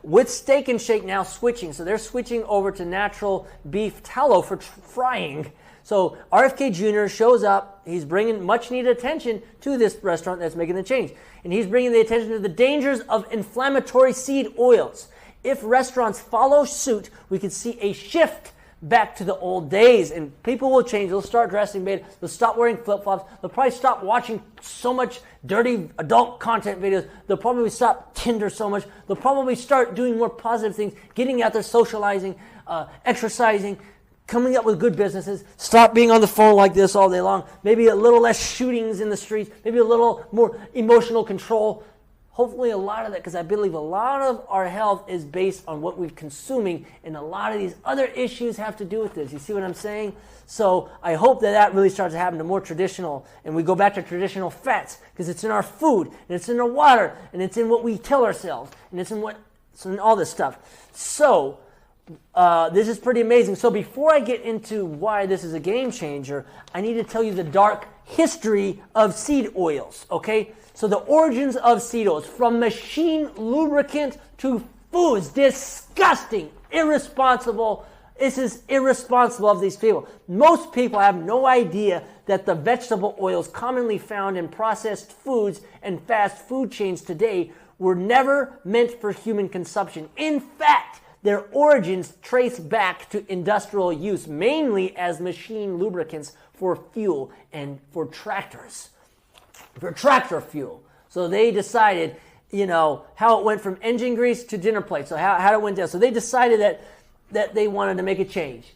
with Steak and Shake now switching. So they're switching over to natural beef tallow for frying. So RFK Jr. shows up. He's bringing much needed attention to this restaurant that's making the change. And he's bringing the attention to the dangers of inflammatory seed oils. If restaurants follow suit, we could see a shift back to the old days, and people will change. They'll start dressing better. They'll stop wearing flip-flops. They'll probably stop watching so much dirty adult content videos. They'll probably stop Tinder so much. They'll probably start doing more positive things, getting out there, socializing, exercising, coming up with good businesses. Stop being on the phone like this all day long. Maybe a little less shootings in the streets. Maybe a little more emotional control. Hopefully a lot of that, because I believe a lot of our health is based on what we're consuming, and a lot of these other issues have to do with this. You see what I'm saying? So I hope that really starts to happen to more traditional, and we go back to traditional fats, because it's in our food, and it's in our water, and it's in what we tell ourselves, and it's in all this stuff. So this is pretty amazing. So before I get into why this is a game changer, I need to tell you the dark history of seed oils, okay? So the origins of seed oils, from machine lubricant to foods. Disgusting, irresponsible. This is irresponsible of these people. Most people have no idea that the vegetable oils commonly found in processed foods and fast food chains today were never meant for human consumption. In fact, their origins trace back to industrial use, mainly as machine lubricants for fuel and for tractors. For tractor fuel. So they decided, how it went from engine grease to dinner plates. So how it went down. So they decided that they wanted to make a change,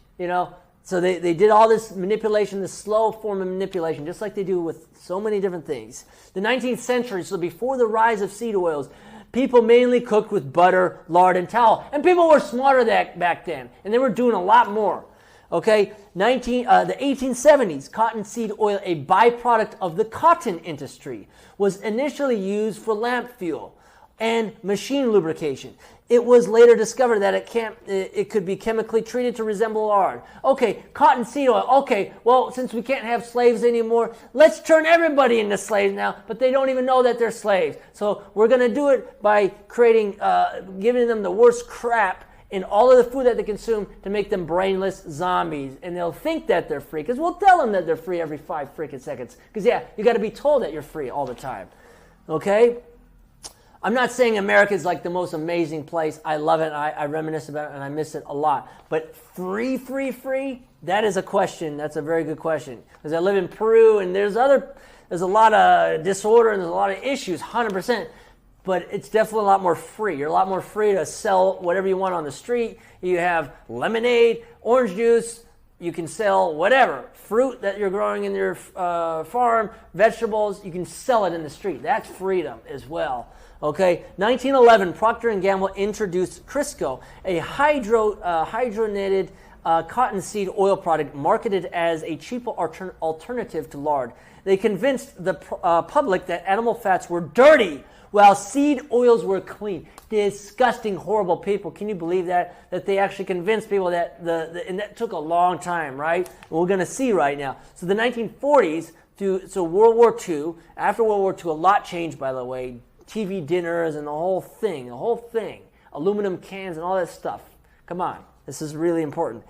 So they did all this manipulation, this slow form of manipulation, just like they do with so many different things. The 19th century, so before the rise of seed oils, people mainly cooked with butter, lard, and tallow. And people were smarter back then, and they were doing a lot more. Okay, the 1870s, cottonseed oil, a byproduct of the cotton industry, was initially used for lamp fuel and machine lubrication. It was later discovered that it could be chemically treated to resemble lard. Okay, cottonseed oil. Okay, well, since we can't have slaves anymore, let's turn everybody into slaves now, but they don't even know that they're slaves. So we're going to do it by creating, giving them the worst crap in all of the food that they consume to make them brainless zombies. And they'll think that they're free, because we'll tell them that they're free every 5 freaking seconds. Because, you got to be told that you're free all the time. Okay? I'm not saying America is like the most amazing place. I love it. I reminisce about it, and I miss it a lot. But free? That is a question. That's a very good question. Because I live in Peru, and there's a lot of disorder, and there's a lot of issues, 100%. But it's definitely a lot more free. You're a lot more free to sell whatever you want on the street. You have lemonade, orange juice. You can sell whatever. Fruit that you're growing in your farm, vegetables, you can sell it in the street. That's freedom as well. Okay, 1911, Procter & Gamble introduced Crisco, a hydrogenated cottonseed oil product marketed as a cheaper alternative to lard. They convinced the public that animal fats were dirty, while seed oils were clean. Disgusting, horrible people. Can you believe that? That they actually convinced people that and that took a long time, right? We're going to see right now. So the 1940s to World War II. After World War II, a lot changed, by the way. TV dinners and the whole thing. Aluminum cans and all that stuff. Come on. This is really important.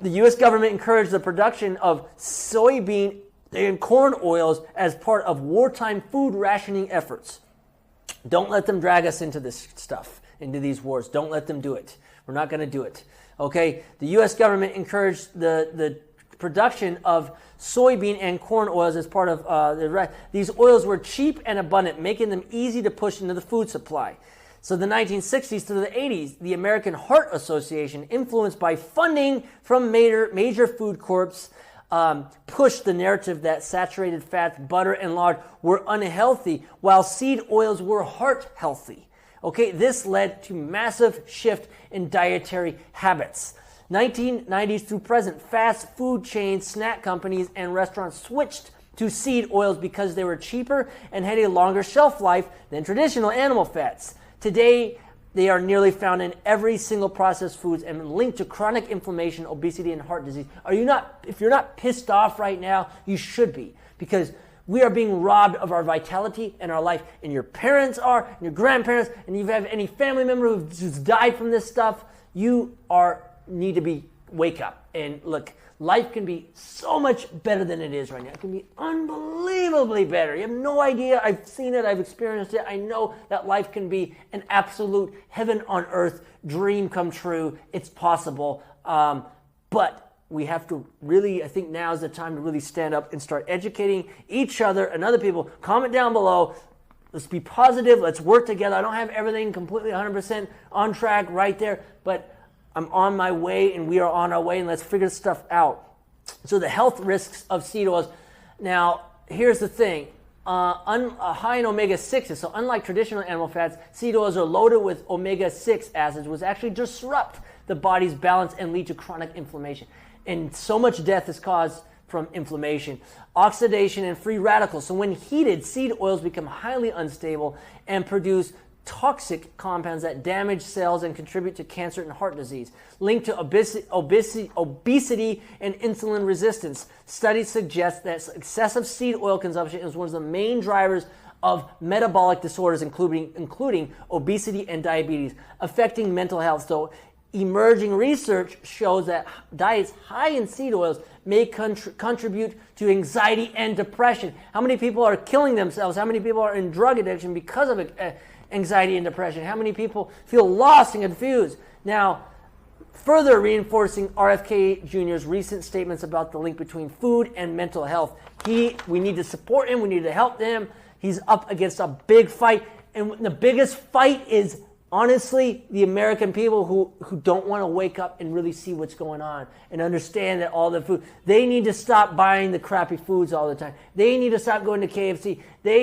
The U.S. government encouraged the production of soybean and corn oils as part of wartime food rationing efforts. Don't let them drag us into this stuff, into these wars. Don't let them do it. We're not going to do it. Okay? The U.S. government encouraged the production of soybean and corn oils as part of these oils were cheap and abundant, making them easy to push into the food supply. So the 1960s to the 80s, the American Heart Association, influenced by funding from major food corps, pushed the narrative that saturated fats, butter, and lard were unhealthy, while seed oils were heart healthy. Okay, this led to massive shift in dietary habits. 1990s through present, fast food chains, snack companies, and restaurants switched to seed oils because they were cheaper and had a longer shelf life than traditional animal fats. Today, they are nearly found in every single processed foods and linked to chronic inflammation, obesity, and heart disease. If you're not pissed off right now, you should be, because We are being robbed of our vitality and our life. And your parents are, and your grandparents, and if you have any family member who's died from this stuff, you need to wake up. And look, life can be so much better than it is right now. It can be unbelievably better. You have no idea. I've seen it. I've experienced it. I know that life can be an absolute heaven on earth dream come true. It's possible. But we have to really, I think now is the time to really stand up and start educating each other and other people. Comment down below. Let's be positive. Let's work together. I don't have everything completely 100% on track right there, but I'm on my way and we are on our way, and let's figure stuff out. So the health risks of seed oils. Now, here's the thing. High in omega-6s, so unlike traditional animal fats, seed oils are loaded with omega-6 acids, which actually disrupt the body's balance and lead to chronic inflammation. And so much death is caused from inflammation, oxidation, and free radicals. So when heated, seed oils become highly unstable and produce toxic compounds that damage cells and contribute to cancer and heart disease. Linked to obesity and insulin resistance. Studies suggest that excessive seed oil consumption is one of the main drivers of metabolic disorders, including obesity and diabetes, affecting mental health. So emerging research shows that diets high in seed oils may contribute to anxiety and depression. How many people are killing themselves? How many people are in drug addiction because of anxiety and depression? How many people feel lost and confused? Now, further reinforcing RFK Jr.'s recent statements about the link between food and mental health. We need to support him. We need to help him. He's up against a big fight. And the biggest fight is, honestly, the American people who don't want to wake up and really see what's going on and understand that all the food, they need to stop buying the crappy foods all the time. They need to stop going to KFC.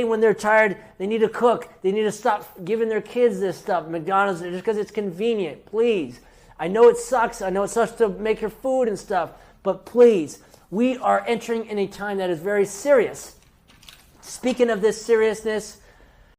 When they're tired, they need to cook. They need to stop giving their kids this stuff, McDonald's, just because it's convenient. Please. I know it sucks. I know it sucks to make your food and stuff, but please, we are entering in a time that is very serious. Speaking of this seriousness,